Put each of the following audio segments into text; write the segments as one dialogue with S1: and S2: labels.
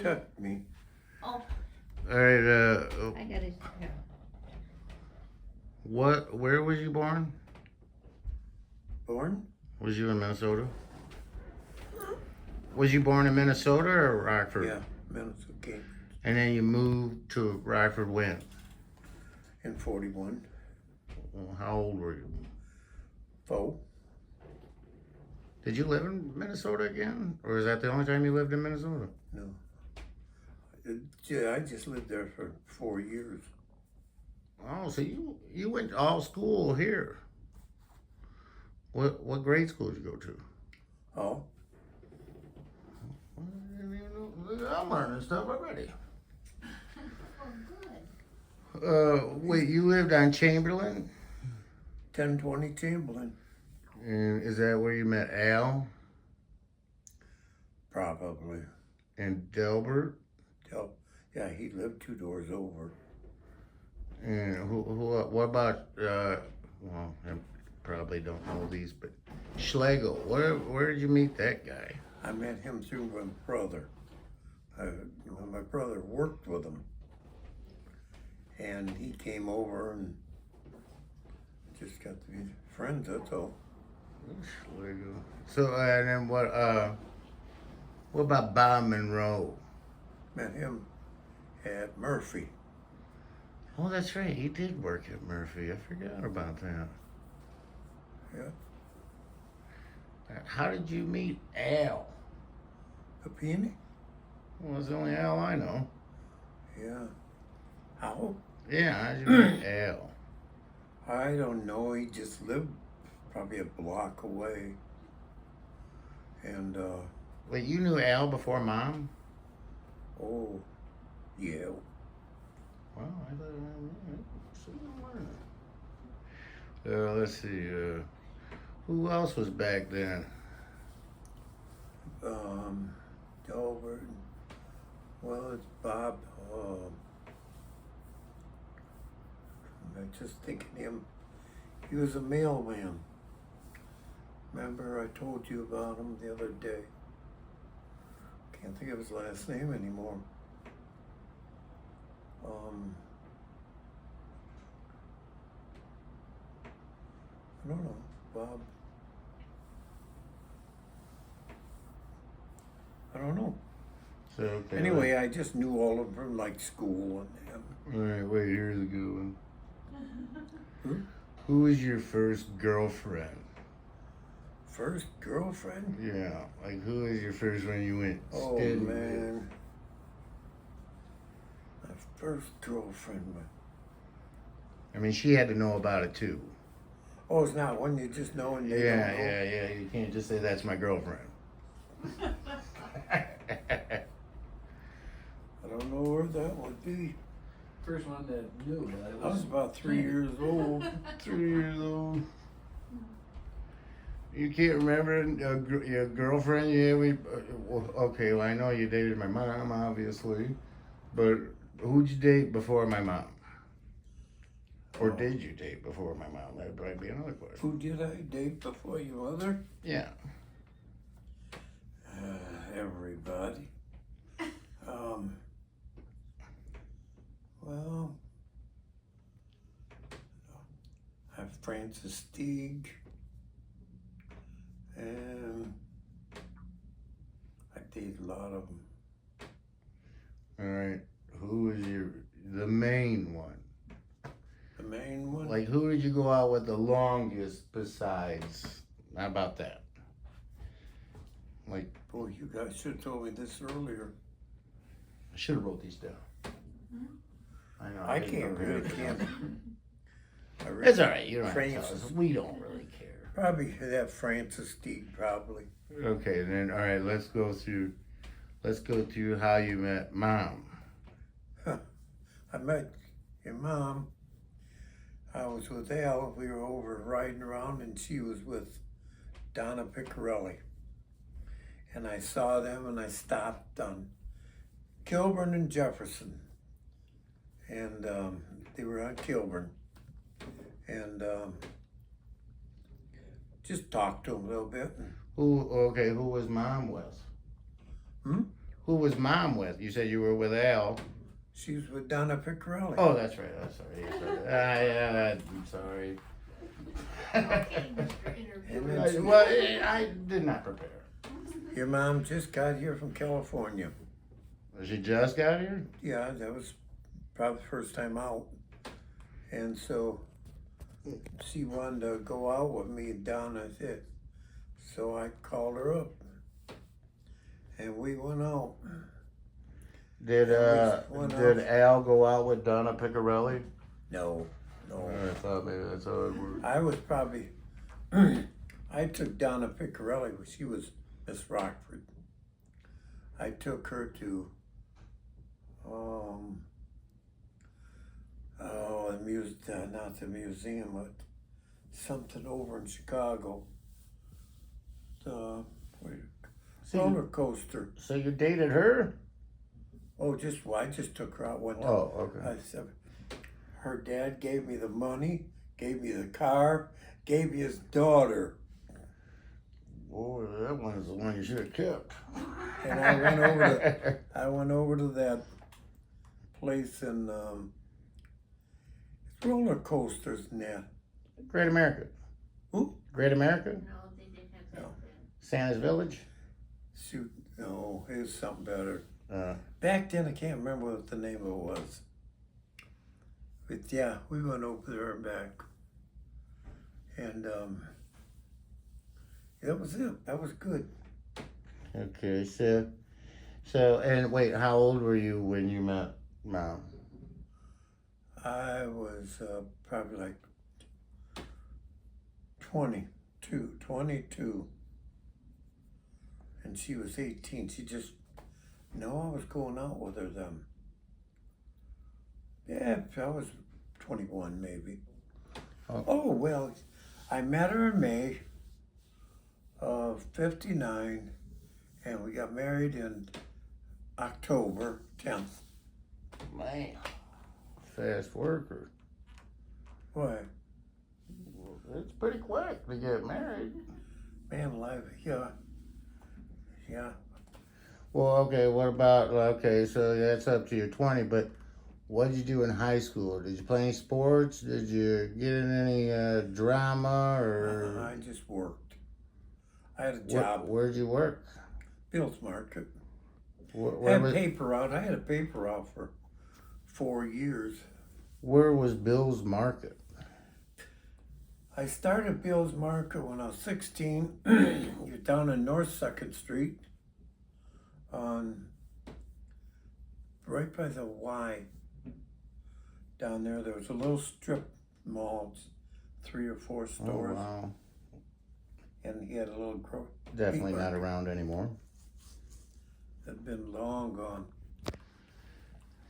S1: Tuck me.
S2: Oh,
S3: All right.
S2: I got it.
S3: Where was you born?
S1: Born?
S3: Was you in Minnesota? Was you born in Minnesota or Rockford?
S1: Yeah, Minnesota Cambridge.
S3: And then you moved to Rockford when?
S1: In 41.
S3: Well, how old were you?
S1: 4.
S3: Did you live in Minnesota again? Or is that the only time you lived in Minnesota?
S1: No. Yeah, I just lived there for 4 years.
S3: Oh, so you went to all school here. What grade school did you go to?
S1: Oh,
S3: I'm learning stuff already.
S2: Oh, good.
S3: Wait, you lived on Chamberlain?
S1: 1020 Chamberlain.
S3: And is that where you met Al
S1: Probably.
S3: and Delbert?
S1: Yeah, he lived 2 doors over.
S3: And what about, well, I probably don't know these, but Schlegel, where did you meet that guy?
S1: I met him through my brother. My brother worked with him. And he came over and just got to be friends, that's all.
S3: Schlegel. So, and then what about Bob Monroe?
S1: Met him at Murphy.
S3: Oh, that's right, he did work at Murphy. I forgot about that.
S1: Yeah.
S3: How did you meet Al?
S1: Papini?
S3: Well, it's the only Al I know.
S1: Yeah. How?
S3: Yeah, how'd you meet Al?
S1: I don't know. He just lived probably a block away. And,
S3: Wait, you knew Al before Mom?
S1: oh, yeah.
S3: Well, I thought, let's see, who else was back then?
S1: Delbert. Well, it's Bob. I'm just thinking him. He was a mailman. Remember I told you about him the other day. Can't think of his last name anymore. I don't know. Bob. I don't know.
S3: So, okay.
S1: Anyway, I just knew all of them, like school and him.
S3: All right, wait, here's a good one.
S1: Hmm?
S3: Who was your first girlfriend?
S1: First girlfriend?
S3: Yeah, like who was your first one you went
S1: Oh,
S3: steady with?
S1: man. My first girlfriend.
S3: I mean, she had to know about it too.
S1: Oh, it's not one you just know and they
S3: Yeah,
S1: don't know.
S3: yeah. You can't just say that's my girlfriend.
S1: I don't know where that would be.
S4: First one that knew that
S1: I was about 3 years old.
S3: 3 years old. You can't remember your girlfriend? Yeah, okay, well, I know you dated my mom, obviously. But who'd you date before my mom? Or did you date before my mom? That'd probably be another question.
S1: Who did I date before your mother?
S3: Yeah.
S1: Everybody. Well, I have Francis Steig, and I dated a lot of them.
S3: All right. Who was the main one?
S1: The main one?
S3: Like, who did you go out with the longest besides? How about that? Like,
S1: Boy, you guys should have told me this earlier.
S3: I should have wrote these down. I know.
S1: I
S3: didn't
S1: can't
S3: prepare
S1: really
S3: for
S1: can't.
S3: that.
S1: I
S3: It's all right. You don't have to tell
S1: Francis.
S3: us. We don't really care.
S1: Probably that Francis Steig, probably.
S3: Okay, then all right. Let's go through how you met Mom.
S1: I met your mom. I was with Al. We were over riding around, and she was with Donna Piccarelli. And I saw them, and I stopped on Kilburn and Jefferson. And they were on Kilburn. And just talked to them a little bit.
S3: Who was Mom with?
S1: Hmm?
S3: Who Who was mom with? You said you were with Al.
S1: She was with Donna Piccarelli.
S3: Oh, that's right. I'm sorry. You said it. I'm sorry.
S2: Okay, Mr. Interviewer.
S1: And then
S3: Well, I did not prepare.
S1: your mom just got here from California.
S3: She just got here?
S1: Yeah, that was probably the first time out. And so she wanted to go out with me and Donna said. So I called her up. And we went out.
S3: Did
S1: Went
S3: did
S1: off.
S3: Al go out with Donna Piccarelli?
S1: No.
S3: I thought maybe that's how it worked.
S1: I was probably, I took Donna Piccarelli when she was Miss Rockford. I took her to, not the museum, but something over in Chicago. The roller coaster.
S3: So you dated her?
S1: Oh, I just took her out one time.
S3: Oh, okay.
S1: I said, her dad gave me the money, gave me the car, gave me his daughter.
S3: Boy, that one is the one you should have kept.
S1: And I went over to that place in roller coasters and that.
S3: Great America.
S1: Who?
S3: Great America?
S2: No, they didn't have that
S1: No.
S2: then.
S3: Santa's Village?
S1: Shoot, no, it was something better.
S3: Uh,
S1: Back then, I can't remember what the name of it was. But yeah, we went over there and back. And that was it. That was good.
S3: okay, and wait, how old were you when you met Mom?
S1: I was probably like 22. And she was 18. She just, no, I was going out with her then. Yeah, I was 21 maybe. Oh, well, I met her in May of 59, and we got married in October 10th.
S3: Man, fast worker.
S1: Boy,
S3: It's pretty quick to get married.
S1: man alive, yeah.
S3: Well, okay, what about, okay, so that's up to your 20, but what did you do in high school? Did you play any sports? Did you get in any drama or?
S1: I just worked. I had a job,
S3: Where'd you work?
S1: Bill's Market.
S3: Where
S1: Had
S3: was,
S1: paper out. I had a paper out for 4 years.
S3: where was Bill's Market?
S1: I started Bill's Market when I was 16. You're down on North 2nd Street, right by the Y. Down there was a little strip mall, 3 or 4
S3: Oh,
S1: stores,
S3: wow.
S1: and he had a little
S3: Definitely
S1: meat
S3: not
S1: market.
S3: around anymore.
S1: Had been long gone.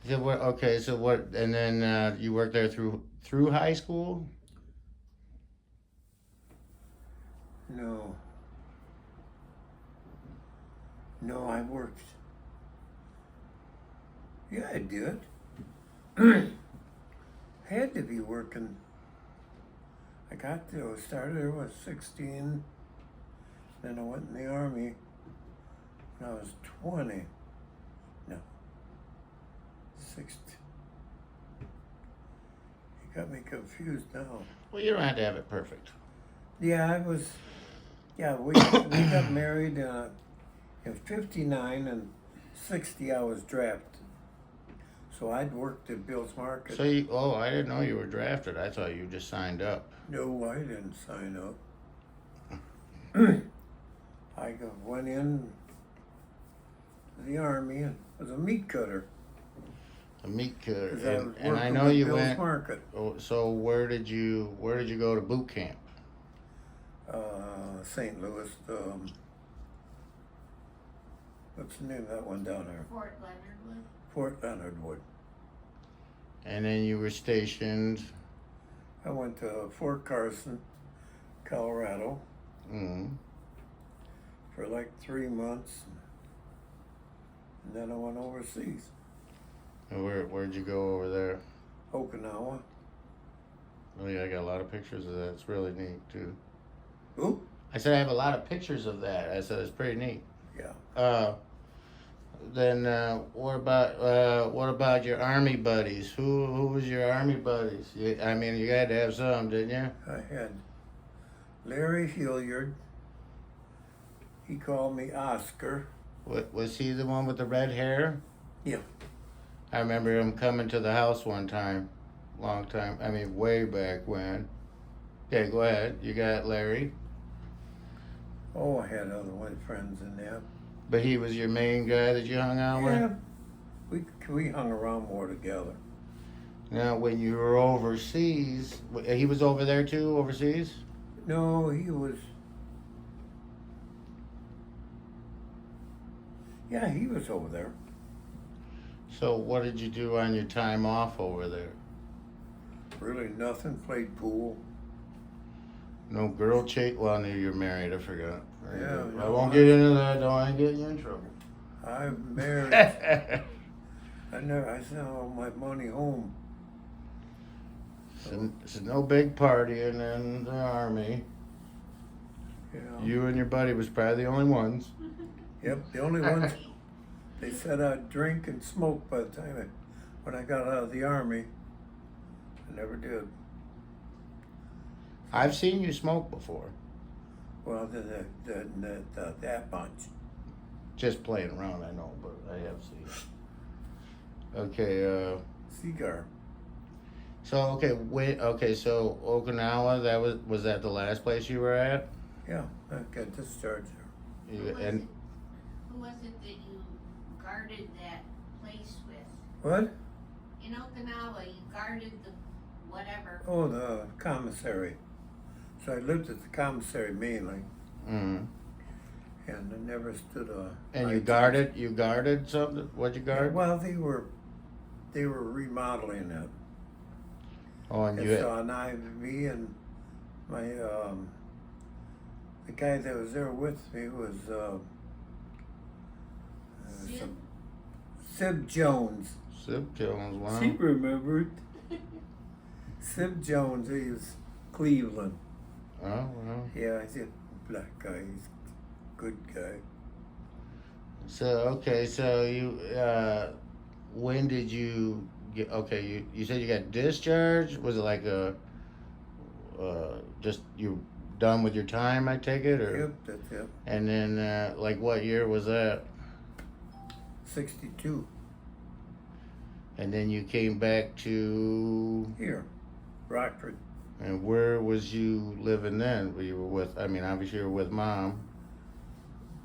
S3: So what, okay, so what, and then you worked there through high school?
S1: No, I worked. Yeah, I did. Had to be working. I started there when I was 16. Then I went in the Army when I was 20. No, 16. You got me confused now.
S3: Well, you don't have to have it perfect.
S1: Yeah, we got married in 59 and 60 I was drafted. So I'd worked at Bill's Market.
S3: So I didn't know you were drafted. I thought you just signed up.
S1: No, I didn't sign up. Went in to the Army and was a meat cutter.
S3: A meat cutter.
S1: 'Cause I was
S3: And I
S1: working
S3: know
S1: with
S3: you
S1: Bill's
S3: went.
S1: Market.
S3: Oh, so where did you go to boot camp?
S1: St. Louis. What's the name of that one down there?
S2: Fort Leonard Wood.
S1: Fort Leonard Wood.
S3: And then you were stationed.
S1: I went to Fort Carson, Colorado, for like 3 months, and then I went overseas.
S3: And where'd you go over there?
S1: Okinawa.
S3: Oh yeah, I got a lot of pictures of that. It's really neat too.
S1: Ooh,
S3: I said I have a lot of pictures of that. I said it's pretty neat.
S1: yeah.
S3: then what about your army buddies? Who was your army buddies? I mean, you had to have some, didn't you?
S1: I had Larry Hilliard. He called me Oscar.
S3: What, was he the one with the red hair?
S1: Yeah.
S3: I remember him coming to the house one time, long time. I mean, way back when. Okay, go ahead. You got Larry,
S1: Oh, I had other friends in there.
S3: but he was your main guy that you hung out with.
S1: Yeah. We hung around more together.
S3: Now, when you were overseas, he was over there too, overseas?
S1: No, he was. Yeah, he was over there.
S3: So what did you do on your time off over there?
S1: Really nothing. Played pool.
S3: No girl chase? Well, I knew you were married, I forgot.
S1: Yeah,
S3: I
S1: no,
S3: won't get into that, don't want to get you in trouble.
S1: I'm married. I sent all my money home.
S3: So no big partying in the army.
S1: Yeah.
S3: You and your buddy was probably the only ones.
S1: Yep, the only ones. They said I'd drink and smoke by the time when I got out of the army. I never did.
S3: I've seen you smoke before,
S1: Well, that bunch.
S3: just playing around. I know, but I have seen. Okay.
S1: Cigar.
S3: So okay, wait. Okay, so Okinawa. Was that the last place you were at?
S1: Yeah, I got discharged there.
S3: You, and
S2: Who was it that you guarded that place with?
S1: What?
S2: In Okinawa, you guarded the whatever.
S1: Oh, the commissary. So I lived at the commissary mainly,
S3: mm,
S1: and I never stood a.
S3: and you
S1: light.
S3: guarded. You guarded something. What'd you
S1: Yeah,
S3: guard?
S1: well, they were remodeling it.
S3: Oh, and
S1: And
S3: you.
S1: so me and my the guy that was there with me was
S2: Sid?
S1: Sib Jones.
S3: Sip Jones. Wow.
S1: She remembered. Sib Jones. He was Cleveland.
S3: Oh, well.
S1: Yeah, he's a black guy. He's a good guy.
S3: So okay, so you when did you get? Okay, you said you got discharged. Was it like a just you done with your time? I take it, or
S1: Yep, that's it.
S3: and then like what year was that?
S1: 62.
S3: And then you came back to,
S1: Here, Rockford.
S3: and where was you living then? You were with, I mean, obviously you were with mom.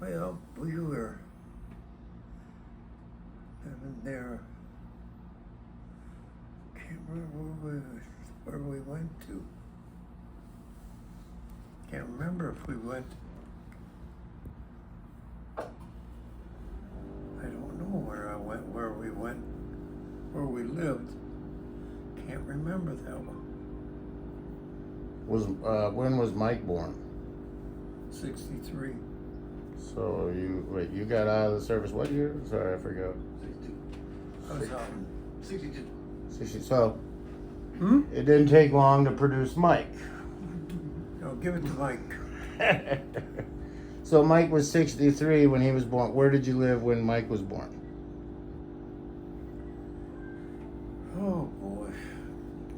S1: Well, we were living there. Can't remember where we went to. Can't remember if we went. I don't know where I went, where we went, where we lived. Can't remember that one.
S3: Was when was Mike born?
S1: 63.
S3: So you got out of the service what year? Sorry, I forgot.
S4: 62.
S1: I was out in
S4: 62.
S3: So
S1: Hmm?
S3: it didn't take long to produce Mike.
S1: No, give it to Mike.
S3: So Mike was 63 when he was born. Where did you live when Mike was born?
S1: Oh boy.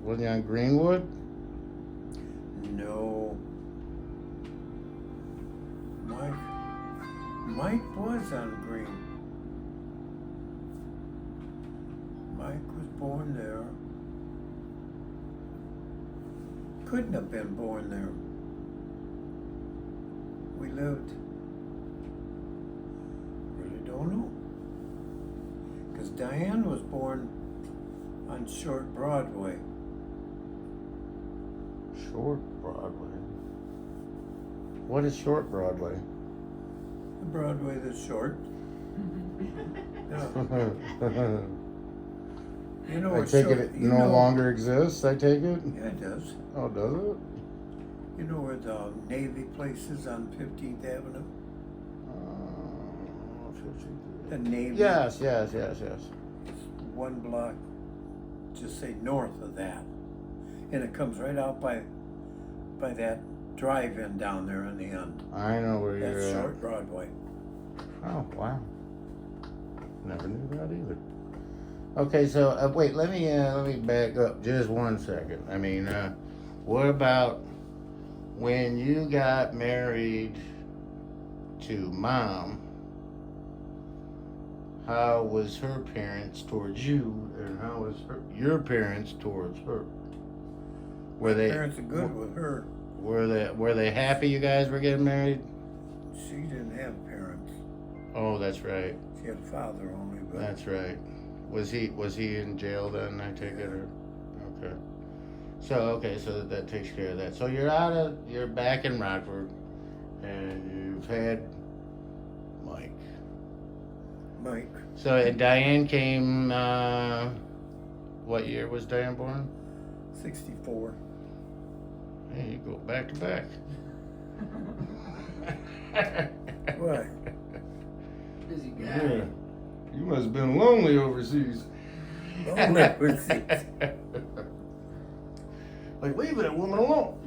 S3: Wasn't you on Greenwood?
S1: No. Mike was on Green. Mike was born there. Couldn't have been born there. We lived. Really don't know. Because Diane was born on Short Broadway.
S3: Short Broadway. What is Short Broadway?
S1: The Broadway that's short. Yeah. You know
S3: I
S1: what
S3: take
S1: short,
S3: it
S1: you
S3: no
S1: know,
S3: longer exists. I take it.
S1: Yeah, it does.
S3: Oh, does it?
S1: You know where the Navy place is on 15th Avenue? The Navy.
S3: Yes.
S1: It's one block, just say north of that. And it comes right out by that drive-in down there in the end.
S3: I know where
S1: That's
S3: you're
S1: Short Broadway.
S3: at. Oh, wow. Never knew that either. Okay, so wait, let me back up just 1 second. I mean, what about when you got married to Mom? How was her parents towards you, and how was your parents towards her? Were they
S1: Parents are good with her.
S3: were they happy you guys were getting married?
S1: She didn't have parents.
S3: Oh, that's right.
S1: She had a father only, but
S3: That's right. Was he in jail then? I take it, or okay. So that takes care of that. So you're back in Rockford, and you've had Mike.
S1: Mike,
S3: So and Diane came. What year was Diane born?
S1: 64.
S3: Hey, you go back to back.
S1: What?
S4: Busy guy.
S3: Yeah. You must have been lonely overseas.
S1: Lonely overseas.
S3: Like, leave that woman alone.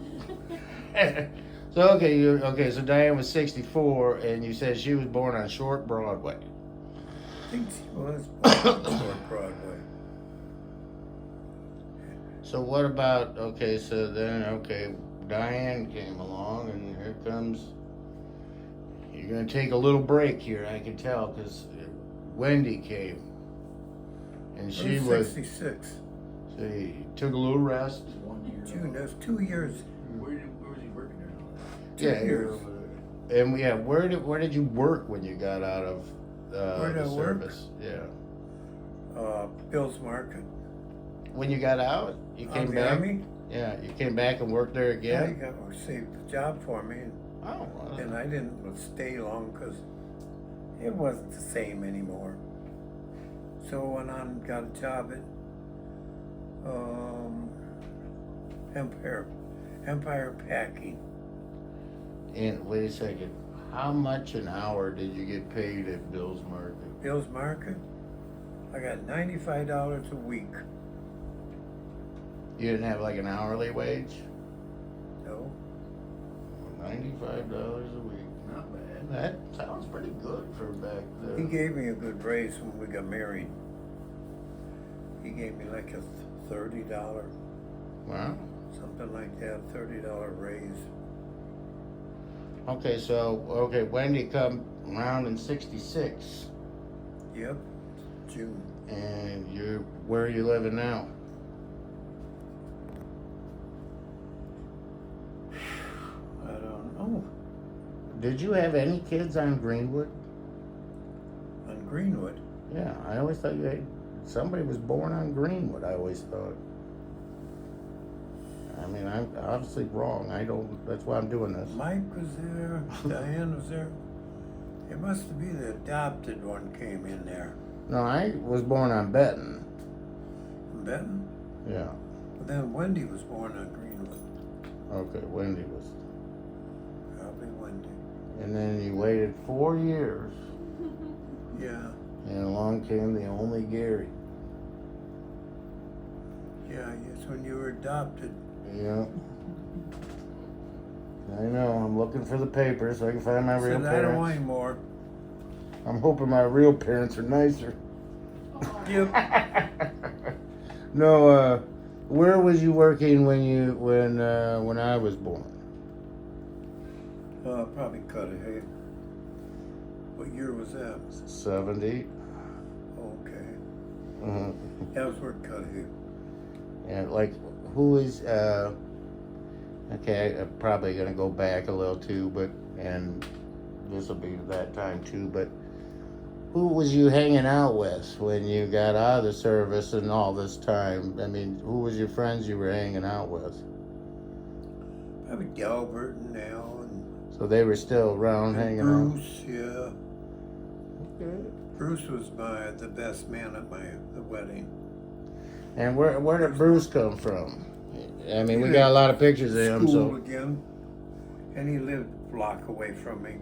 S3: So so Diane was 64, and you said she was born on Short Broadway.
S1: I think she was born on Broadway.
S3: So what about Diane came along, and here comes. You're gonna take a little break here, I can tell, because Wendy came, and she was.
S1: 66.
S3: So you took a little rest.
S4: 1 year.
S1: June, that's 2 years.
S4: Where was he working there?
S1: 2
S3: Yeah,
S1: years.
S3: And where did you work when you got out of
S1: Where did
S3: the
S1: I work?
S3: service? Yeah.
S1: Bill's Market.
S3: When you got out, you came
S1: the
S3: back.
S1: Army?
S3: Yeah, you came back and worked there
S1: Yeah, he
S3: again.
S1: saved the job for me.
S3: Oh, well,
S1: And I didn't stay long because it wasn't the same anymore. So I went on and got a job at Empire Packing.
S3: and wait a second. How much an hour did you get paid at Bill's Market?
S1: Bill's Market, I got $95 a week.
S3: You didn't have like an hourly wage?
S1: No,
S3: $95 a week.
S4: Not bad.
S3: That sounds pretty good for back
S1: he
S3: then.
S1: gave me a good raise when we got married. He gave me like a $30,
S3: Wow.
S1: something like that, $30 raise.
S3: Okay, Wendy come around in 66,
S1: Yep, June.
S3: and where are you living now?
S1: I don't know.
S3: Did you have any kids on Greenwood?
S1: On Greenwood.
S3: Yeah, I always thought somebody was born on Greenwood, I always thought. I mean, I'm obviously wrong. That's why I'm doing this.
S1: Mike was there, Diane was there. It must be the adopted one came in there.
S3: No, I was born on Benton.
S1: Benton?
S3: Yeah.
S1: But then Wendy was born on Greenwood.
S3: Okay, Wendy was.
S1: Probably Wendy.
S3: And then you waited 4 years,
S1: Yeah,
S3: and along came the only Gary.
S1: yeah, yes, when you were adopted.
S3: Yeah. I know, I'm looking for the papers so I can find my real
S1: Said, I don't want
S3: parents.
S1: any more.
S3: I'm hoping my real parents are nicer.
S1: Yep.
S3: No, where was you working when I was born?
S1: Probably Cudahy. What year was that?
S3: 70.
S1: Okay.
S3: Uh-huh.
S1: That was where Cudahy.
S3: And like, who is? Okay, I'm probably gonna go back a little too, and this will be that time too. But who was you hanging out with when you got out of the service and all this time? I mean, who was your friends you were hanging out with?
S1: Probably Delbert and Al and
S3: So they were still around hanging out.
S1: Bruce, yeah.
S3: Okay.
S1: Bruce was the best man at the wedding.
S3: And where did Bruce come from? I mean, we
S1: He
S3: got a
S1: lived
S3: lot of pictures of him.
S1: School
S3: So
S1: again. And he lived a block away from me.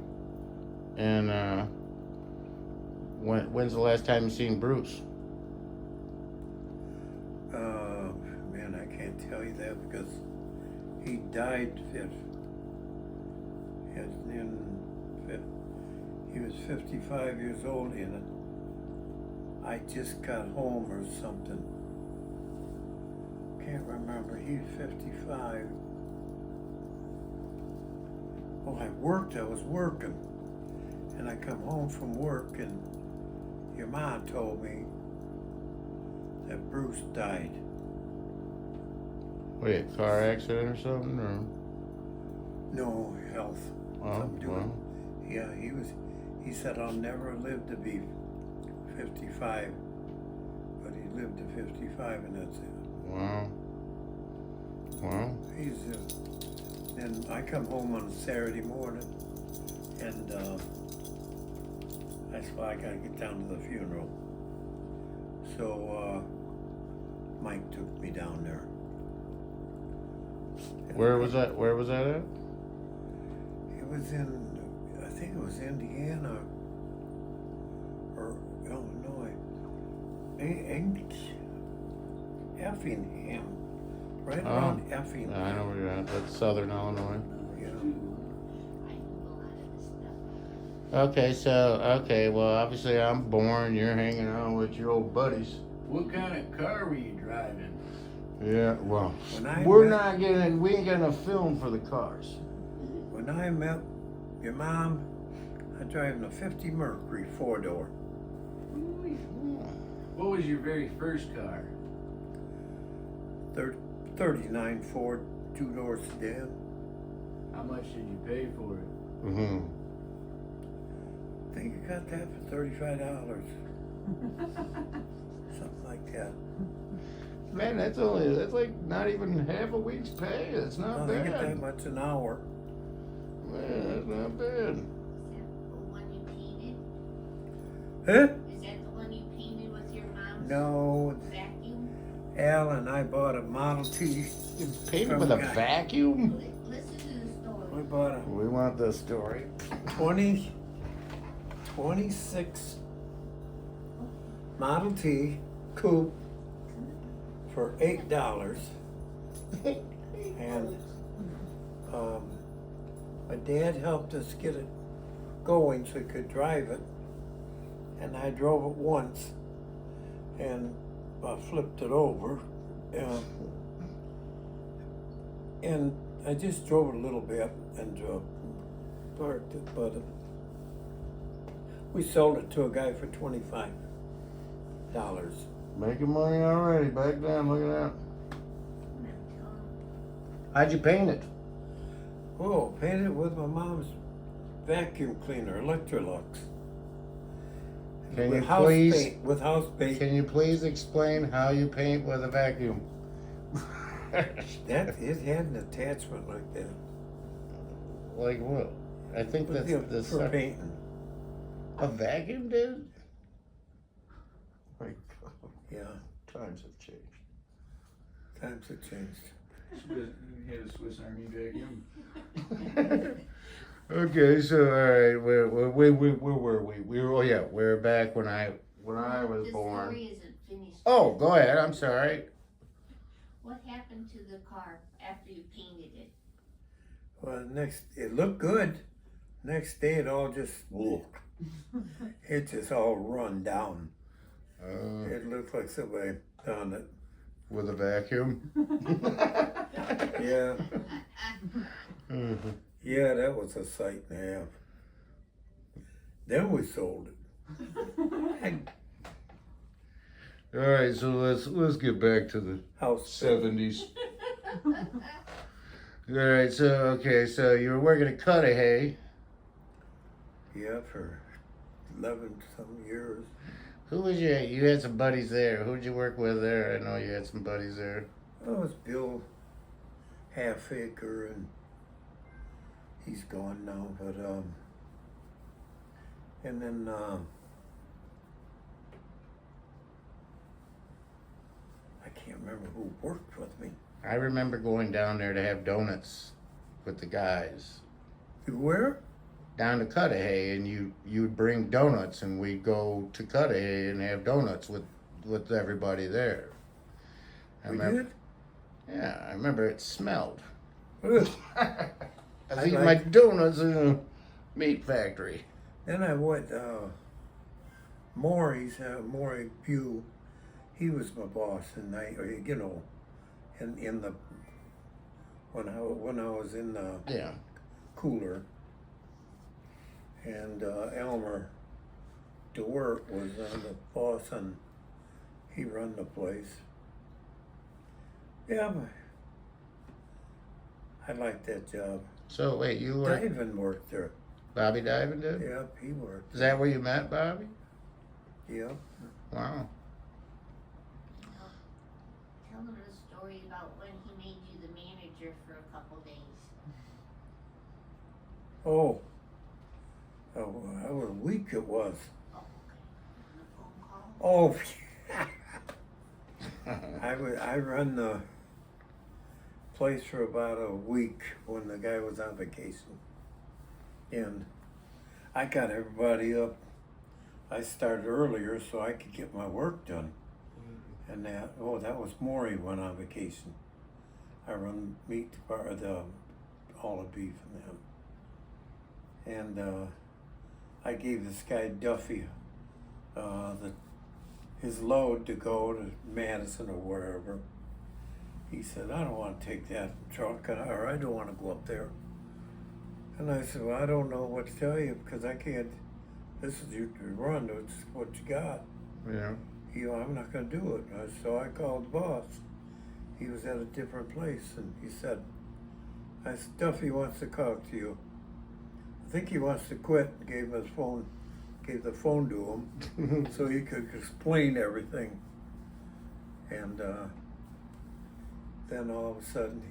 S3: and when's the last time you seen Bruce?
S1: Man, I can't tell you that because he died he was 55 years old in it. I just got home or something. Can't remember. He's 55. Oh, I was working. And I come home from work and your mom told me that Bruce died.
S3: Wait, car accident or something, or?
S1: No health.
S3: Oh,
S1: Something to do with-
S3: well.
S1: Yeah, he said I'll never live to be 55. But he lived to 55 and that's it.
S3: Wow. Wow.
S1: He's, and I come home on a Saturday morning and that's why I gotta get down to the funeral. So Mike took me down there.
S3: Where was that? Where was that at?
S1: It was in, I think it was Indiana or Illinois. Effingham. Right around Effingham.
S3: I know where you're at. That's Southern Illinois.
S1: Yeah.
S2: I know a lot of this stuff.
S3: Okay, well, obviously I'm born. You're hanging out with your old buddies.
S4: What kind of car were you driving?
S3: Yeah, well,
S1: When I
S3: we ain't gonna film for the cars.
S1: When I met your mom, I driving a 50 Mercury 4-door.
S4: What was your very first car?
S1: 39 Ford 2-door sedan.
S4: How much did you pay for it?
S3: Mm-hmm.
S1: I think you got that for $35. Something like that.
S3: Man, that's like not even half a week's pay. That's not
S1: Oh, they get that
S3: bad.
S1: much an hour.
S3: Man, that's not bad.
S2: Is that the one you painted?
S1: Huh?
S2: Is that the one you painted with your mom's
S1: No,
S2: vacuum?
S1: Al and I bought a Model T.
S3: You painted
S1: From
S3: with a
S1: guy.
S3: vacuum?
S2: Listen to the story.
S1: We bought a
S3: We want the story.
S1: 26 Model T coupe for $8. And my dad helped us get it going so we could drive it. And I drove it once and flipped it over. And I just drove it a little bit and parked it, but we sold it to a guy for $25.
S3: Making money already. Back then, look at that. How'd you paint it?
S1: Oh, painted it with my mom's vacuum cleaner, Electrolux.
S3: Can you
S1: With house
S3: please?
S1: paint, with house paint.
S3: Can you please explain how you paint with a vacuum?
S1: That it had an attachment like that.
S3: Like what? I think that's the
S1: For painting.
S3: a vacuum, dude. Like,
S1: Yeah,
S3: times have changed.
S1: times have changed.
S4: You had a Swiss Army vacuum.
S3: Okay, so all right, where were we? We're back when I was
S2: The
S3: born.
S2: story isn't finished.
S3: Oh, go ahead. I'm sorry.
S2: What happened to the car after you painted it?
S1: Well, it looked good. Next day, it all just, it just all run down. It looked like somebody done it.
S3: With a vacuum.
S1: Yeah,
S3: Mhm.
S1: yeah, that was a sight and a half. Then we sold it.
S3: All right, so let's get back to the
S1: House
S3: 70s. All right, so you were working at Cudahy.
S1: Yeah, for 11 some years.
S3: Who was you had some buddies there. Who'd you work with there? I know you had some buddies there.
S1: That was Bill Halfacre, and he's gone now, but and then I can't remember who worked with me.
S3: I remember going down there to have donuts with the guys.
S1: Where?
S3: Down to Cudahy, and you'd bring donuts, and we'd go to Cudahy and have donuts with everybody there. I
S1: We
S3: remember,
S1: did?
S3: yeah, I remember it smelled.
S1: Ugh.
S3: I was
S1: I
S3: eating
S1: like-
S3: my donuts in a meat factory.
S1: Then I went Maury Pugh, he was my boss, and in the when I was in the
S3: Yeah.
S1: cooler, and Elmer DeWert was the boss, and he run the place. Yeah, but I liked that job.
S3: So wait, you were
S1: Diven worked there.
S3: Bobby Diamond did?
S1: Yep, he worked.
S3: Is that where you met Bobby?
S1: Yep.
S3: Wow.
S2: Tell them the story about when he made you the manager for a couple days.
S1: Oh, a week it was.
S2: Oh, okay. On the phone call?
S1: Oh, I run the place for about a week when the guy was on vacation, and I got everybody up. I started earlier so I could get my work done, and that was Maury went on vacation. I run meat the olive beef and them, and I gave this guy Duffy his load to go to Madison or wherever. He said, I don't want to take that truck, or I don't want to go up there. And I said, well, I don't know what to tell you because I can't. This is your run. It's what you got.
S3: Yeah.
S1: I'm not going to do it. So I called the boss. He was at a different place, and he said, Duffy wants to talk to you. I think he wants to quit. Gave the phone to him so he could explain everything. And then all of a sudden,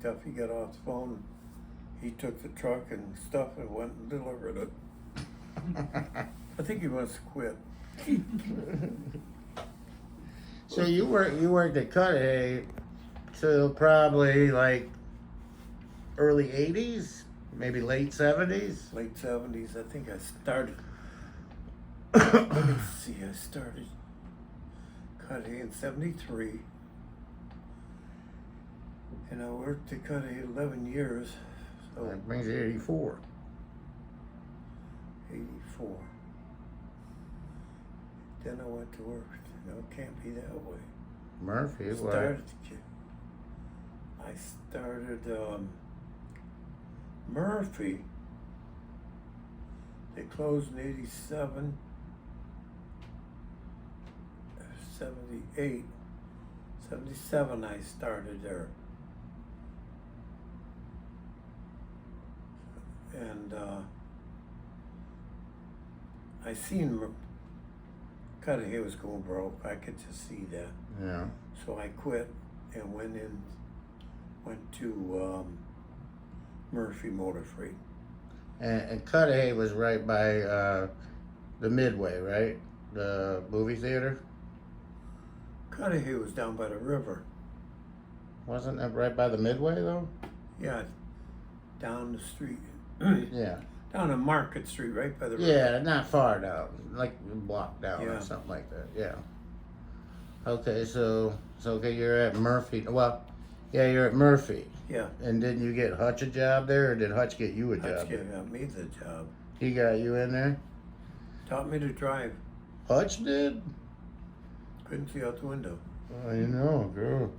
S1: Duffy got off the phone. He took the truck and stuff and went and delivered it. I think he wants to quit.
S3: So you worked at Cudahy till probably like early 80s, maybe late 70s?
S1: Late 70s, I think I started. Let me see, I started Cudahy in 73. And I worked at Cudahy 11 years. So
S3: That brings you 84.
S1: 84. Then I went to work. No, it can't be that way.
S3: Murphy, what?
S1: I started Murphy. They closed in 87, 78, 77 I started there. And I seen Cudahy was going broke. I could just see that.
S3: Yeah.
S1: So I quit and went to Murphy Motor Freight.
S3: And Cudahy was right by the Midway, right? The movie theater?
S1: Cudahy was down by the river.
S3: Wasn't that right by the Midway though?
S1: Yeah, down the street.
S3: Yeah.
S1: Down on Market Street, right by the river.
S3: Yeah, not far down, like a block down
S1: Yeah.
S3: or something like that. Yeah. Okay, so okay, you're at Murphy. Well, yeah, you're at Murphy.
S1: Yeah.
S3: And didn't you get Hutch a job there, or did Hutch get you a
S1: Hutch
S3: job?
S1: got me the job.
S3: He got you in there?
S1: Taught me to drive.
S3: Hutch did?
S1: Couldn't see out the window.
S3: Oh, you know, girl.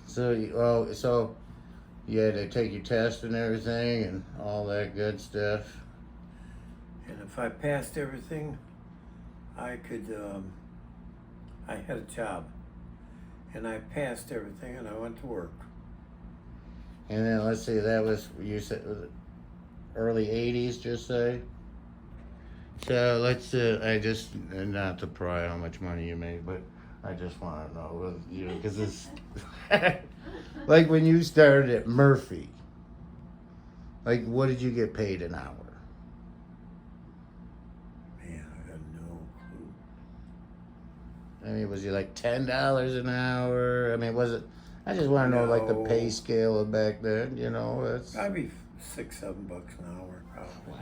S3: So you had to take your test and everything and all that good stuff.
S1: And if I passed everything, I could, I had a job. And I passed everything and I went to work.
S3: And then let's see, that was, you said, was it early 80s, just say? So let's, not to pry how much money you made, but I just want to know, because it's, like when you started at Murphy, like what did you get paid an hour?
S1: Man, I got no clue.
S3: I mean, was it like $10 an hour? I mean, was it, I just want to know like the pay
S1: No.
S3: scale of back then, you know, that's.
S1: Probably $6-7 an hour, probably.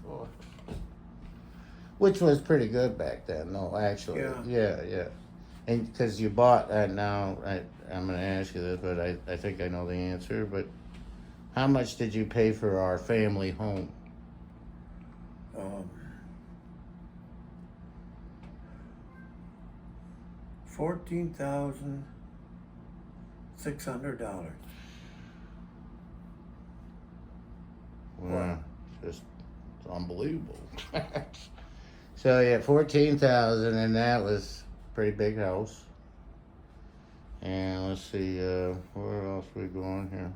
S3: Wow. Which was pretty good back then, no, actually.
S1: Yeah.
S3: Yeah. And because you bought that now, I'm going to ask you this, but I think I know the answer, but how much did you pay for our family home?
S1: $14,600.
S3: Wow, just it's unbelievable. So yeah, 14,000, and that was a pretty big house. And let's see, where else we going here?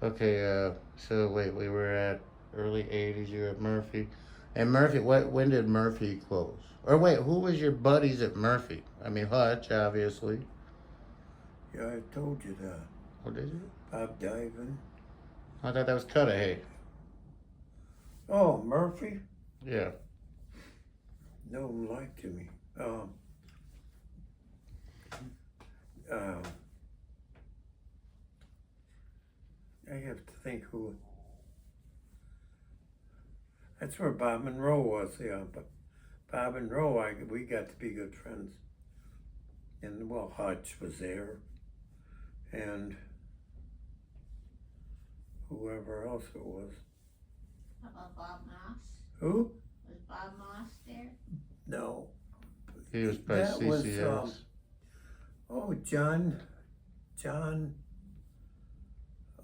S3: Okay, so wait, we were at early 80s, you were at Murphy. And Murphy, when did Murphy close? Or wait, who was your buddies at Murphy? I mean, Hutch, obviously.
S1: Yeah, I told you that.
S3: Oh, did you?
S1: Bob Divin.
S3: I thought that was Cudahy.
S1: Oh, Murphy?
S3: Yeah.
S1: No one liked me. I have to think who. That's where Bob Monroe was, yeah. But Bob Monroe, we got to be good friends. And well, Hutch was there, and whoever else it was.
S2: How about Bob Moss?
S1: Who?
S2: Was Bob Moss there?
S1: No.
S3: He was by
S1: That was,
S3: CCS.
S1: Oh, John.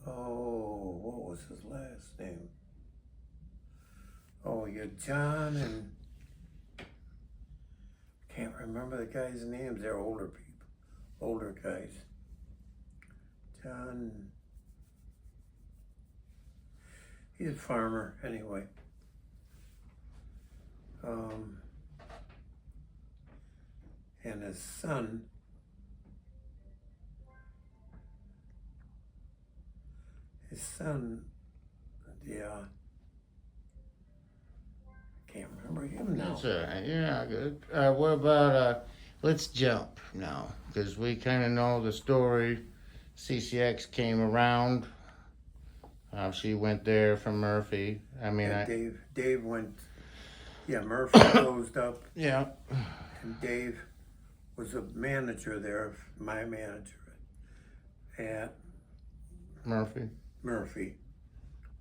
S1: Oh, what was his last name? Oh, yeah, John and can't remember the guys' names. They're older people, older guys. John. He's a farmer anyway. And his son. Yeah. Can't remember him now.
S3: That's all right. Yeah, good. What about, let's jump now, because we kind of know the story. CCX came around. She went there from Murphy. I mean,
S1: Yeah, Dave went, yeah, Murphy closed up,
S3: yeah.
S1: and Dave was a manager there, my manager at Murphy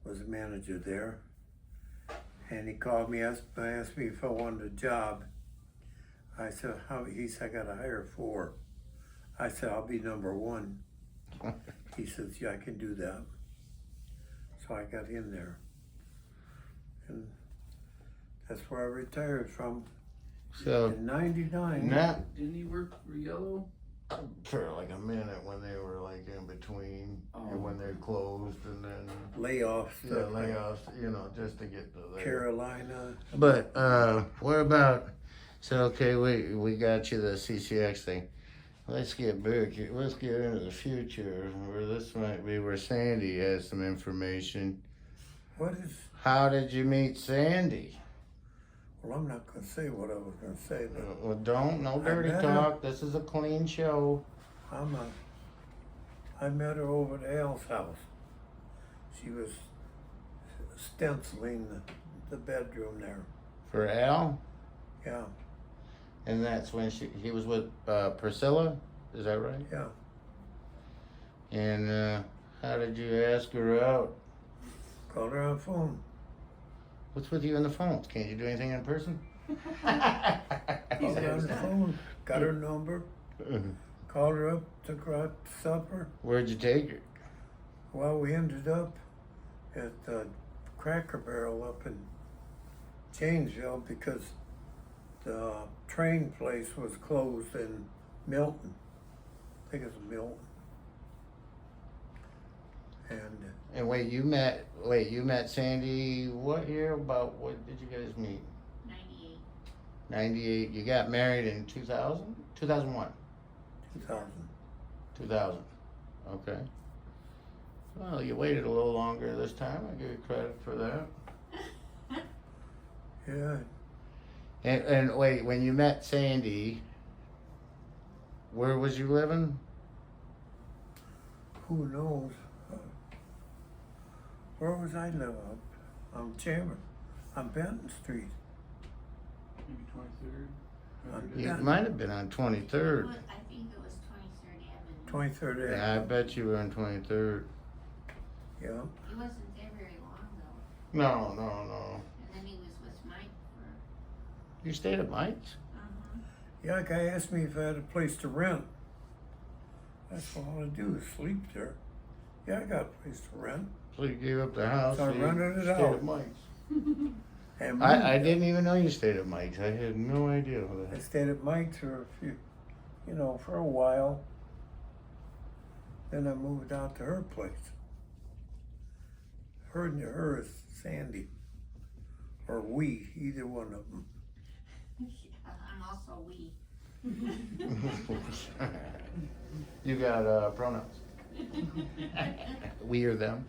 S1: was a manager there. And he called me, asked me if I wanted a job. I said, he said, I got to hire 4. I said, I'll be number 1. He says, yeah, I can do that. So I got in there. And that's where I retired from
S3: So,
S1: in 99.
S4: Didn't he work for Yellow?
S3: for like a minute when they were like in between, and when they closed, and then
S1: Layoffs,
S3: layoffs, just to get to there.
S1: Carolina.
S3: But what about? So okay, we got you the CCX thing. Let's get back. Let's get into the future, where this might be where Sandy has some information.
S1: What is,
S3: How did you meet Sandy?
S1: well, I'm not going to say what I was going to say, but
S3: Well, no dirty
S1: met
S3: talk. This is a clean show.
S1: I met her over at Al's house. She was stenciling the bedroom there.
S3: For Al,
S1: Yeah,
S3: and that's when he was with Priscilla. Is that right?
S1: yeah.
S3: And how did you ask her out?
S1: Called her on the phone.
S3: What's with you on the phones? Can't you do anything in person?
S1: Called her on the phone. Got her number. Called her up. Took her out to supper.
S3: Where'd you take her?
S1: Well, we ended up at Cracker Barrel up in Janesville because the train place was closed in Milton. I think it's Milton. And
S3: And you met Sandy what year? About what did you guys meet?
S2: 98.
S3: 98. You got married in 2000? 2001?
S1: 2000.
S3: 2000. Okay. Well, you waited a little longer this time. I give you credit for that.
S1: Yeah,
S3: And wait, when you met Sandy, where was you living?
S1: who knows? Where was I living? On Chamber, on Benton Street.
S4: Maybe 23rd?
S1: On
S3: You
S1: Benton,
S3: might have been on 23rd.
S2: I think it was 23rd Avenue.
S1: 23rd
S3: Yeah, I
S1: Avenue.
S3: bet you were on 23rd.
S1: Yeah,
S2: He wasn't there very long though.
S3: No.
S2: And then he was with Mike
S3: You stayed at Mike's?
S1: Yeah, a guy asked me if I had a place to rent. That's all I want to do is sleep there. Yeah, I got a place to rent.
S3: So you gave up the house.
S1: So I
S3: you
S1: rented it
S3: stayed
S1: out.
S3: at Mike's.
S1: And
S3: I didn't even know you stayed at Mike's. I had no idea.
S1: I stayed at Mike's for a few, for a while. Then I moved out to her place. Her is Sandy. Or we, either one of them.
S2: I'm also we.
S3: You got pronouns. We or them.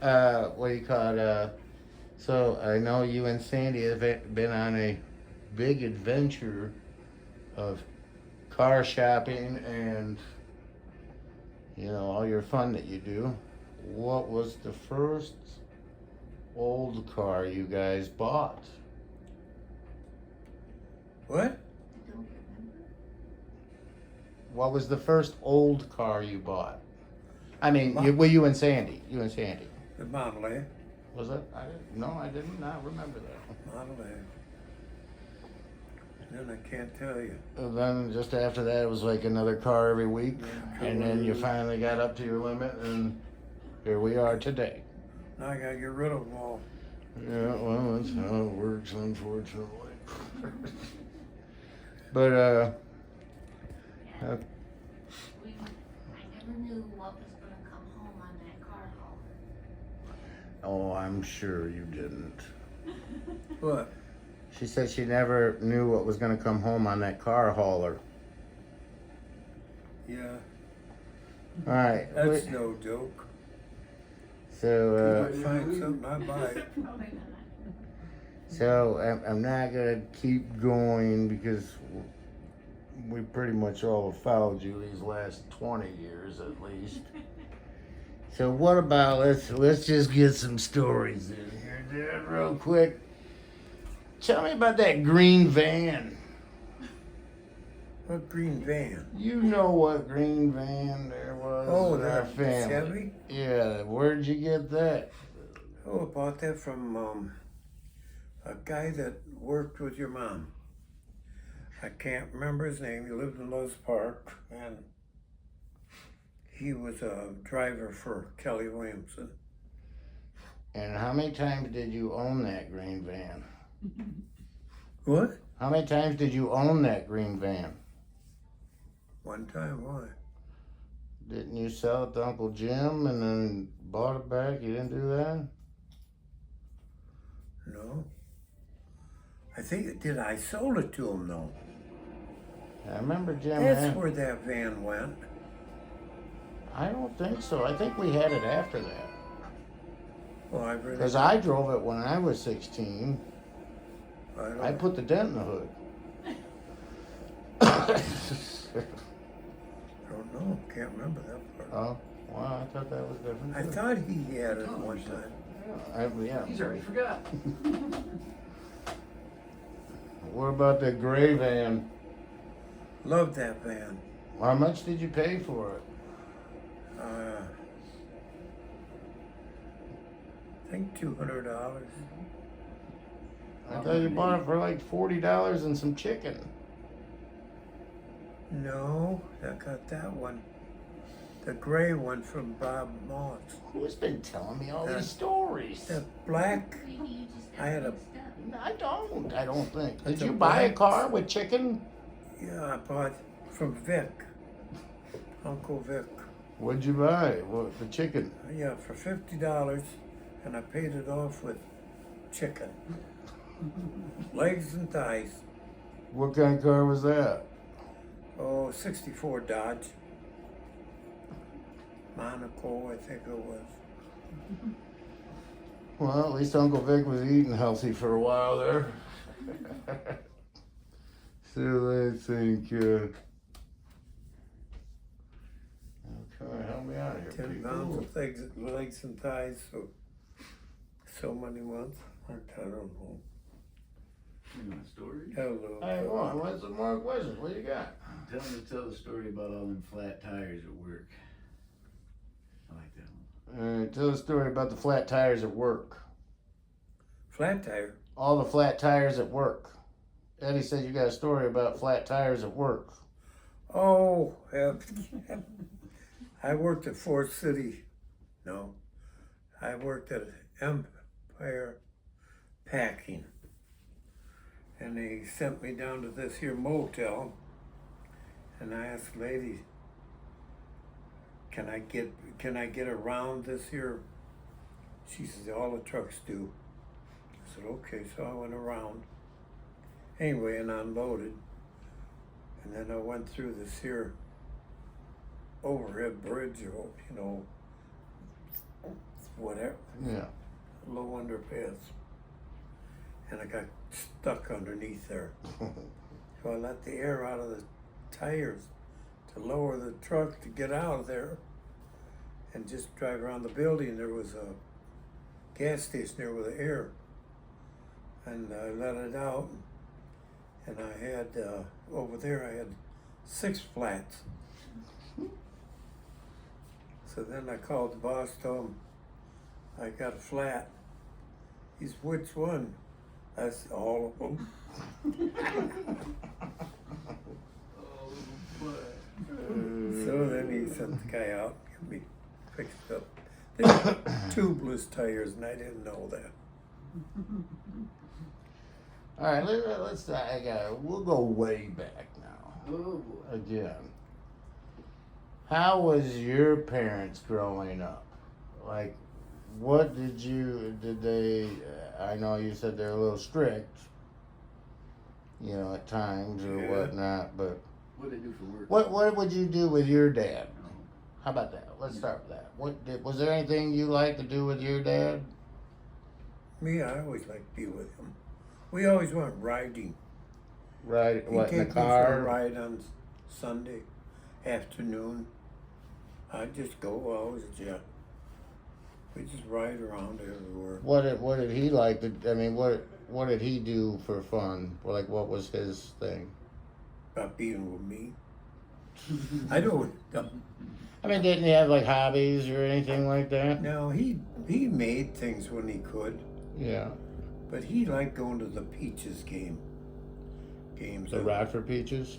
S3: What do you call it? So I know you and Sandy have been on a big adventure of car shopping and all your fun that you do. What was the first old car you guys bought?
S1: What?
S2: I don't remember.
S3: What was the first old car you bought? I mean, you and Sandy. You and Sandy.
S1: The Model A.
S3: Was it? I did not remember that.
S1: Model A. And then I can't tell you.
S3: And then just after that, it was like another car every week.
S1: Yeah,
S3: And then you finally got up to your limit, and here we are today.
S1: Now I gotta get rid of them all.
S3: Yeah, well, that's how it works, unfortunately. But,
S2: Yeah. I never knew what was gonna come home on that car hauler.
S3: oh, I'm sure you didn't.
S1: What?
S3: She said she never knew what was going to come home on that car hauler.
S1: Yeah,
S3: All right.
S1: that's no joke.
S3: So,
S1: If I find something, I buy it.
S2: Probably not.
S3: So I'm not gonna keep going because we pretty much all have followed you these last 20 years at least. So what about let's just get some stories in here, Dad, real quick. Tell me about that green van.
S1: What green van?
S3: You know what green van there was
S1: Oh,
S3: in our
S1: that
S3: family.
S1: Chevy?
S3: Yeah, where'd you get that?
S1: Oh, I bought that from a guy that worked with your mom. I can't remember his name. He lived in Lowe's Park, and he was a driver for Kelly Williamson.
S3: And how many times did you own that green van?
S1: What?
S3: How many times did you own that green van?
S1: One time, why?
S3: Didn't you sell it to Uncle Jim and then bought it back? You didn't do that?
S1: No. I think, I sold it to him though.
S3: I remember Jim
S1: That's
S3: had.
S1: where that van went.
S3: I don't think so. I think we had it after that.
S1: Well, I really,
S3: Because I drove it when I was 16.
S1: I
S3: I
S1: don't,
S3: put the dent in the hood.
S1: don't know. Can't remember that part.
S3: Oh, wow, I thought that was different.
S1: I
S3: too.
S1: thought he had it one time.
S3: Yeah.
S4: He's already forgot.
S3: What about the gray van?
S1: Loved that van.
S3: How much did you pay for it?
S1: I think $200.
S3: I thought you bought it for like $40 and some chicken.
S1: No, I got that one. The gray one from Bob Moss.
S3: Who's been telling me all
S1: The-
S3: these stories?
S1: The black,
S2: Maybe you just
S1: I had a-
S2: mixed up.
S3: I don't think. Did
S1: It's
S3: you
S1: a
S3: buy a
S1: black-
S3: car with chicken?
S1: yeah, I bought from Vic. Uncle Vic.
S3: What'd you buy? What, the chicken?
S1: Yeah, for $50, and I paid it off with chicken. Legs and thighs.
S3: What kind of car was that?
S1: Oh, 64 Dodge. Monaco, I think it was.
S3: Well, at least Uncle Vic was eating healthy for a while there. So let's think. Okay, help me out here,
S1: 10
S3: people.
S1: pounds of legs and thighs, so many months. I don't know.
S4: You want a story?
S1: Hello.
S3: Hey, go on. What's some more questions? What you got?
S5: Tell the story about all them flat tires at work. I like that one.
S3: All right, tell a story about the flat tires at work.
S1: Flat tire.
S3: All the flat tires at work. Eddie said you got a story about flat tires at work.
S1: Oh, I worked at Fort City. No, I worked at Empire Packing. And they sent me down to this here motel. And I asked the lady, can I get around this here? She says, all the trucks do. I said, okay, so I went around. Anyway, and unloaded. And then I went through this here overhead bridge, or, you know, whatever,
S3: Yeah.
S1: low underpass. And I got stuck underneath there. So I let the air out of the tires to lower the truck to get out of there and just drive around the building. There was a gas station there with the air. And I let it out. And I had, over there, I had 6 flats. So then I called the boss, told him I got a flat. He said, which one? I said, all of them.
S4: Oh, boy.
S1: So then he sent the guy out, get me fixed up. They were tubeless tires, and I didn't know that.
S3: All right, let's. We'll go way back now.
S4: Oh, boy.
S3: Again. How was your parents growing up? Like, what did they? I know you said they're a little strict, you know, at times or
S1: Yeah.
S3: whatnot. But
S4: What did they do for work?
S3: what would you do with your dad?
S4: Oh,
S3: How about that? Let's start with that. Was there anything you liked to do with your dad?
S1: Me, I always liked to be with him. We always went riding.
S3: Right,
S1: He'd
S3: what in
S1: take
S3: the
S1: me for a
S3: car?
S1: ride on Sunday afternoon. I'd just go, always, yeah. We just ride around everywhere.
S3: What did he like to? I mean, what did he do for fun? Like, what was his thing?
S1: About being with me. I don't know.
S3: I mean, didn't he have like hobbies or anything like that?
S1: No, he made things when he could,
S3: Yeah,
S1: but he liked going to the Peaches games.
S3: the Rockford Peaches.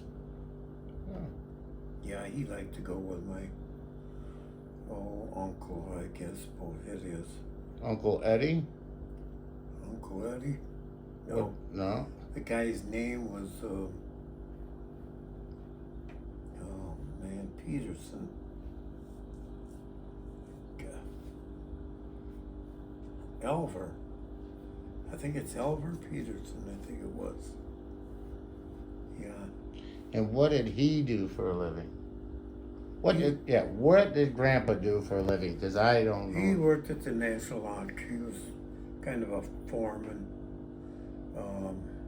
S1: Yeah, he liked to go with my uncle, I guess, it is.
S3: Uncle Eddie?
S1: Uncle Eddie? No,
S3: What? No.
S1: the guy's name was, Peterson. Elver. I think it's Elver Peterson, I think it was. Yeah.
S3: And what did he do for a living? What did Grandpa do for a living? Because I don't
S1: He
S3: know.
S1: worked at the National Lock. He was kind of a foreman.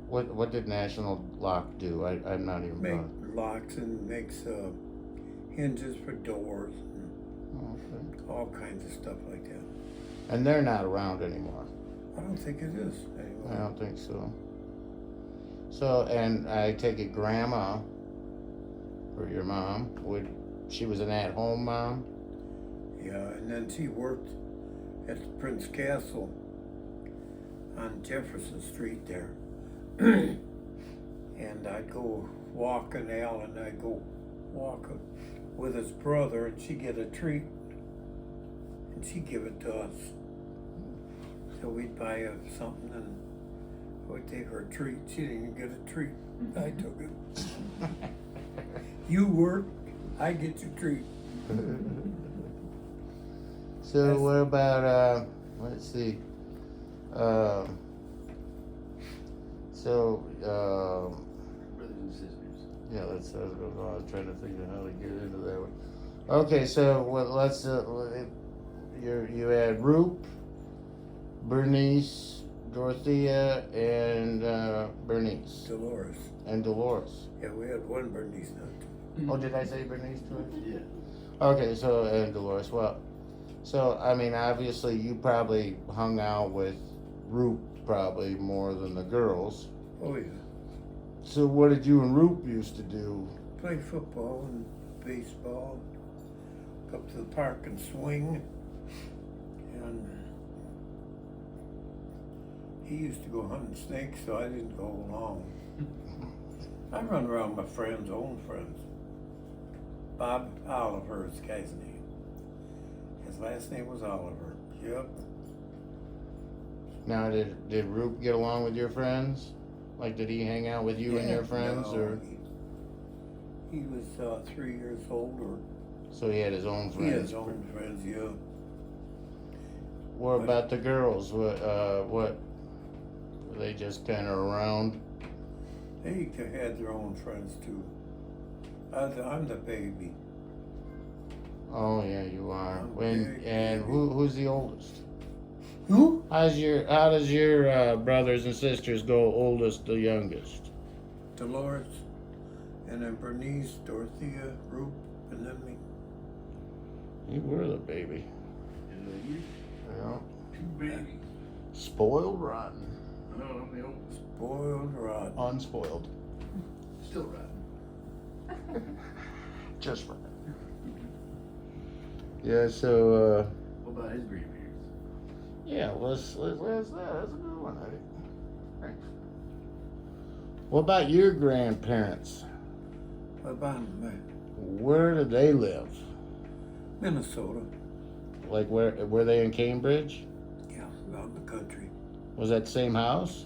S3: What did National Lock do? I'm not even.
S1: Make locks and makes hinges for doors and
S3: Okay.
S1: all kinds of stuff like that.
S3: And they're not around anymore.
S1: I don't think it is
S3: I
S1: anymore.
S3: don't think so. So, and I take it Grandma, or your mom, she was an at-home mom?
S1: Yeah, and then she worked at the Prince Castle on Jefferson Street there. And I'd go walking, Al and I'd go walking with his brother, and she'd get a treat, and she'd give it to us. So we'd buy her something, and we'd take her a treat. She didn't even get a treat. I took it. You work, I get your treat.
S3: So what about, let's see,
S4: Brothers and sisters.
S3: yeah, I was trying to think of how to get into that one. Okay, so let's, you had Roop, Bernice, Dorothea, and Bernice,
S1: Dolores.
S3: and Dolores.
S1: Yeah, we had one Bernice now too.
S3: Oh, did I say Bernice too?
S4: Yeah.
S3: Okay, so, and Dolores, well, so, I mean, obviously you probably hung out with Roop probably more than the girls.
S1: Oh yeah.
S3: So what did you and Roop used to do?
S1: Played football and baseball. Go up to the park and swing. And he used to go hunting snakes, so I didn't go along. I run around with my friends, own friends. Bob Oliver is the guy's name. His last name was Oliver. Yep.
S3: Now, did Roop get along with your friends? Like, did he hang out with you and your friends,
S1: No,
S3: or
S1: he was 3 years older.
S3: so he had his own
S1: He had
S3: friends?
S1: his own friends, yeah.
S3: What about the girls? What were they just kind of around?
S1: They had their own friends too. I'm the baby.
S3: Oh yeah, you are.
S1: I'm
S3: When
S1: big,
S3: and
S1: baby.
S3: who's the oldest?
S1: Who?
S3: How does your brothers and sisters go oldest to youngest?
S1: Dolores, and then Bernice, Dorothea, Roop, and then me.
S3: You were the baby.
S5: You
S3: Yeah.
S5: two babies.
S3: Spoiled rotten.
S5: No, I'm the oldest.
S1: Spoiled rotten.
S3: Unspoiled.
S5: Still rotten.
S3: Just right. Yeah, so
S5: What about his grandparents?
S3: yeah, that's a good one, I think. Thanks. What about your grandparents?
S1: What about
S3: Where did they live?
S1: Minnesota?
S3: Like were they in Cambridge?
S1: Yeah, out in the country.
S3: Was that the same house?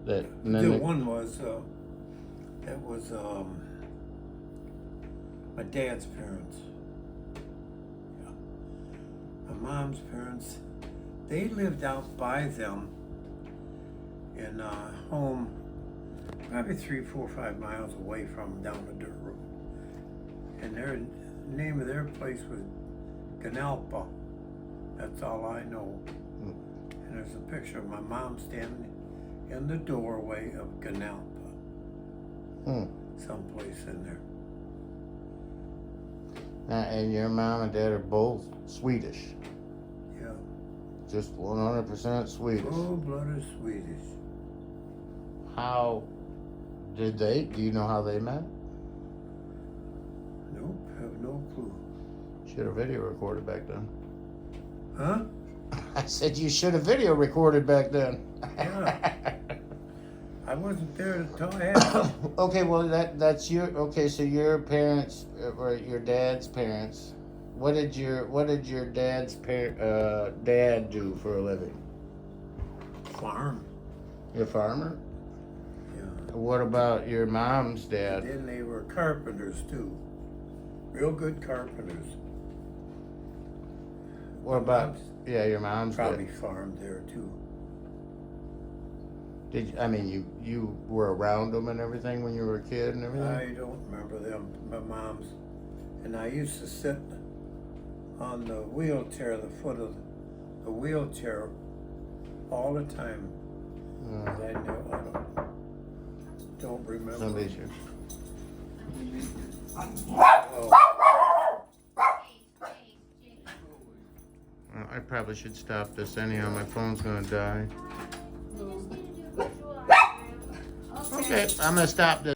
S3: That and then
S1: The
S3: they-
S1: one was, that was, my dad's parents. Yeah. My mom's parents, they lived out by them in a home probably 3, 4, 5 miles away from down the dirt road. And their name of their place was Ganalpa. That's all I know. And there's a picture of my mom standing in the doorway of Ganalpa, someplace in there.
S3: And your mom and dad are both Swedish.
S1: Yeah,
S3: Just 100% Swedish.
S1: full-blooded Swedish.
S3: How did they? Do you know how they met?
S1: Nope, have no clue.
S3: Should have video recorded back then.
S1: Huh?
S3: I said you should have video recorded back then.
S1: Yeah. I wasn't there to tell you.
S3: Okay, well that's your okay. So your parents or your dad's parents. What did your dad's dad do for a living?
S1: Farm.
S3: You a farmer?
S1: Yeah.
S3: What about your mom's dad?
S1: Then they were carpenters too. Real good carpenters.
S3: What about
S1: mom's
S3: your mom's
S1: Probably
S3: dad?
S1: farmed there too.
S3: You were around them and everything when you were a kid and everything?
S1: I don't remember them, my mom's. And I used to sit on the wheelchair, the foot of the wheelchair all the time. I don't remember.
S3: Somebody should.
S1: Oh,
S3: I probably should stop this anyhow. My phone's gonna die. Okay, I'm gonna stop this.